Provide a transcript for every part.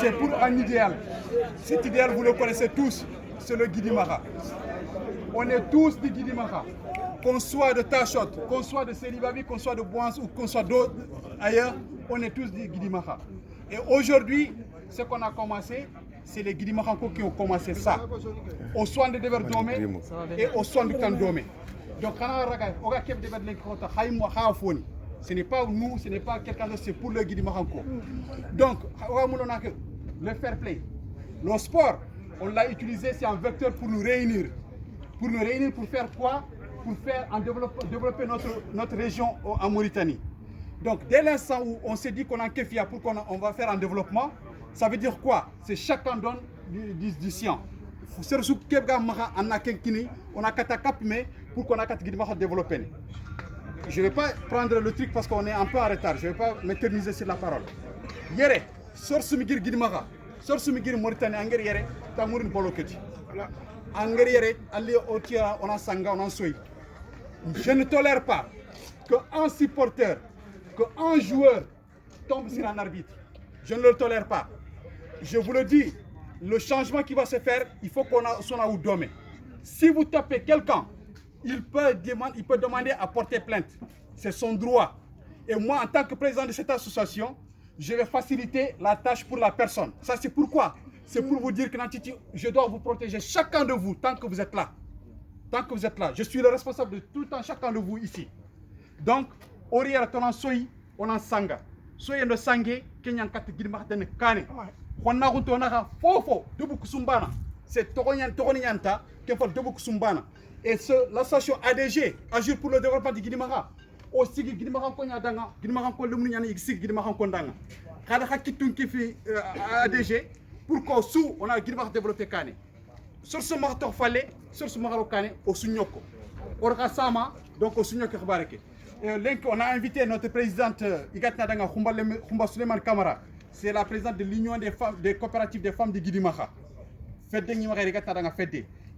c'est pour un idéal. Cet idéal, vous le connaissez tous, c'est le Guidimara. On est tous des Guidimara. Qu'on soit de Tachot, qu'on soit de Selibavi, qu'on soit de Bouans ou qu'on soit d'autres ailleurs, on est tous des Guidimara. Et aujourd'hui, ce qu'on a commencé, c'est les Guidimaranko qui ont commencé ça. Au soin de Dever Domé et au soin du Kan Domé. Donc, ce n'est pas nous, ce n'est pas quelqu'un d'autre, c'est pour le Guidimaranko. Donc, le fair play, le sport, on l'a utilisé, c'est un vecteur pour nous réunir. Pour nous réunir, pour faire quoi? Pour faire développer notre région en Mauritanie. Donc, dès l'instant où on s'est dit qu'on a un kéfia pour qu'on va faire un développement, ça veut dire quoi? C'est chacun donne du sien. On a katakap mais pour qu'on a développer. Je ne vais pas prendre le truc parce qu'on est un peu en retard. Je ne vais pas m'éterniser sur la parole. Yere, sors sumigir Guidimara, sors sumigir Mauritanie, Anger Yere, Tamourin Boloketi. Anger Yere, Ali Otia, on a Sanga, on a Soy. Je ne tolère pas qu'un supporter, qu'un joueur tombe sur un arbitre. Je ne le tolère pas. Je vous le dis, le changement qui va se faire, il faut qu'on soit au domaine. Si vous tapez quelqu'un, il peut demander à porter plainte. C'est son droit. Et moi, en tant que président de cette association, je vais faciliter la tâche pour la personne. Ça, c'est pourquoi? C'est pour vous dire que je dois vous protéger, chacun de vous, tant que vous êtes là. Tant que vous êtes là. Je suis le responsable de tout le temps, chacun de vous ici. Donc, Orière, on a Soyi, on a Sanga. Soyi de Sangé, Kenyan Kat Gidimar den Kane. On a Runtonara, Fofo, Dubu Kusumbana. C'est Toronianta qui fait Dubu Kusumbana. Et l'association ADG, Agir pour le développement du Guidimara. Aussi, Guidimara Konyadanga, Guidimara Kolumunian, Guidimara Kondanga. Kada Hakitun qui fait ADG, pour qu'on sous, on a Guidimara développé Kane. Sur ce marteau fallait, sur ce marteau Kane, au Sunyoko. Orgasama, donc au Sunyoko Bareke. On a invité notre présidente Igatnadanga Khumba Suleiman Kamara. C'est la présidente de l'Union des coopératives des femmes de Guidimara.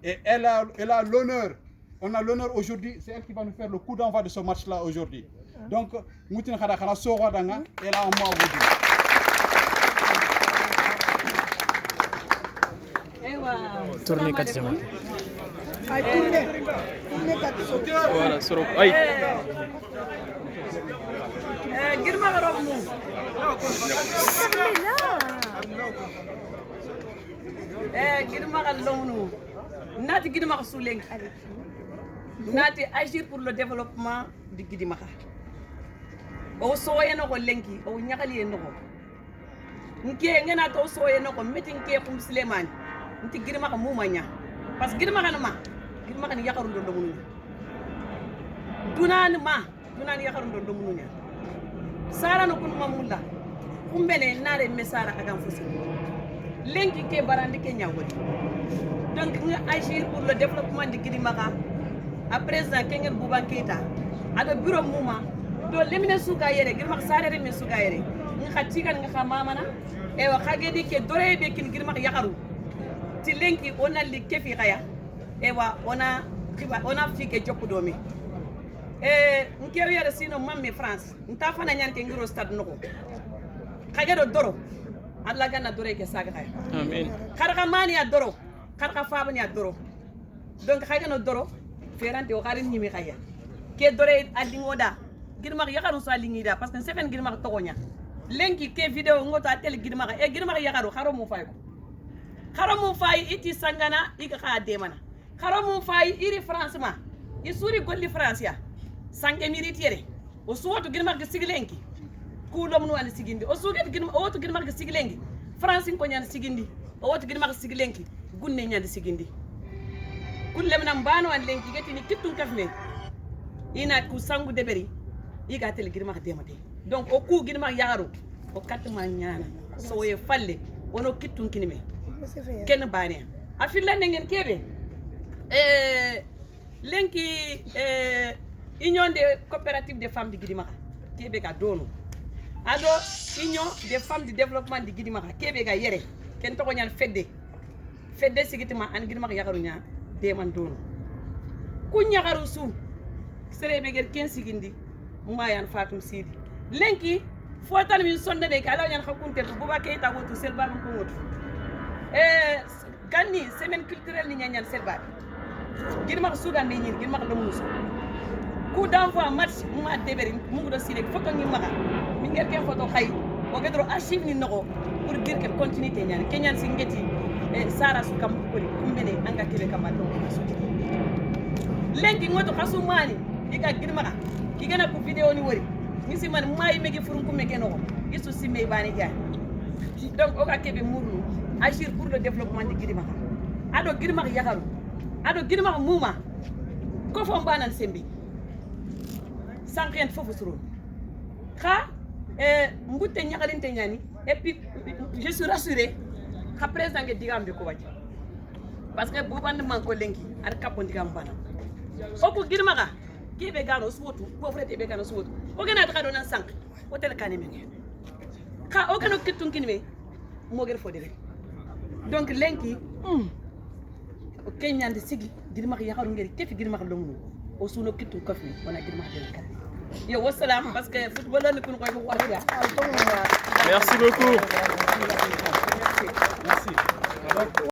Et elle a l'honneur, on a l'honneur aujourd'hui, c'est elle qui va nous faire le coup d'envoi de ce match-là aujourd'hui. Donc, Moutin Khadakana Sora Danga, elle a un mot à vous dire. Tournez 4 semaines. Tournez 4 semaines. Voilà, Sorok. Aïe. Girma Romu. Girma Lomnou. Nati Guidimara Souleng. Nati agir pour le développement du Guidimara. O soyeno ko lenki, o nyakali eno ko. Nké ngena to soyeno ko meeting ke kum Suleiman. Nti Guidimara mumanya. Parce que Guidimara ni yakaru ndo munu. Dunani yakaru ndo munu. Sara no kun mamulla. Kumbene nare mesara agam fusi. Lenki ke barandi ke nyawodi. Donc, nous agir pour le développement du Guidimara. À présent, Kenger Bouban Keita, à le bureau Mouma, de l'éminer Soukayere, Guidimara Sarere, mais Soukayere. Nous avons mamana, et on a dit que Doré de Guidimara Yakaru. Tilenki, on a les Kefiraya, et on a fait que Djokodomi. Et nous avons reçu nos mamans France. Nous avons fait un Kengiro Stade Noko. Kagero Doro, Allah Gana Doré que Sagray. Amen. Karakamani à Doro. Karka fabani adoro donc xaga no doro ferante o xarin ñimi xaya ke dore alingoda girma yakaru so alingida parce que sefen girma togonya lenki ke video ngoto atel girma e girma yakaru xaro mo fay iti sangana ika xa demana xaro mo fay iri france ma i suri golli france ya sange militaire o suwoto girma ke siglenki ku lom no an sigindi o suget girma o to girma ke siglenki france ko nyan sigindi o woto girma ke siglenki gunne nyande sigindi kullem nam bano an lenki gati ni kittun kafne ina ku sangu deberi iga tel girma demate donc o ku girma yaro o katma nyana so ye falle wono kittun kinime ken bane afilla ngen kebe lenki union des coopératives des femmes de Guidimara kebe ga dono ado union des femmes du développement de Guidimara kebe ga yere ken to ko nyal fedde sigitima an Guidimara yakaru nya deman dono ku nyakaru su sere be ken sigindi mayan fatum sidi lenki fo tan min sonde be kala ñan xakunte Bouba Keita wotu selba ko wotu ganni semaine culturelle ni ñan selba girma Soudan ni ñin girma do musu coup d'envoi match ma deberi mu ngi do sire photo ngi maga mi ngel ken photo xay o gedro archive ni noko pour dire que continuité ñan kenyan si ngeti sara su kam ko ni kumbene anga kebe kam do lengi ngoto khasumani diga girma igana ko video ni wori ni si man may megi furun ko meke no isu si me bani ja donc o ka kebe murnu agir pour le développement de girma ado girma yakaru ado girma muma ko fo banan sembi sankrent fofu suru kha ngute nyakalinte nyani et puis je suis rassuré kha président nge digambe ko wati parce que bu band man ko lenki ar kapon digam bana o ko girma ka kebe gano suwotu pauvreté be gano suwotu o gena ta do nan sank o tel kanime kha o gano kitun kinime mo ger fodere donc lenki o kenyande sigi girma ya xaru ngeri kefi girma lomnu o suno kittu kofi wana girma de kan yo wassalam parce que football ne kun ko wax ya Merci beaucoup. Merci.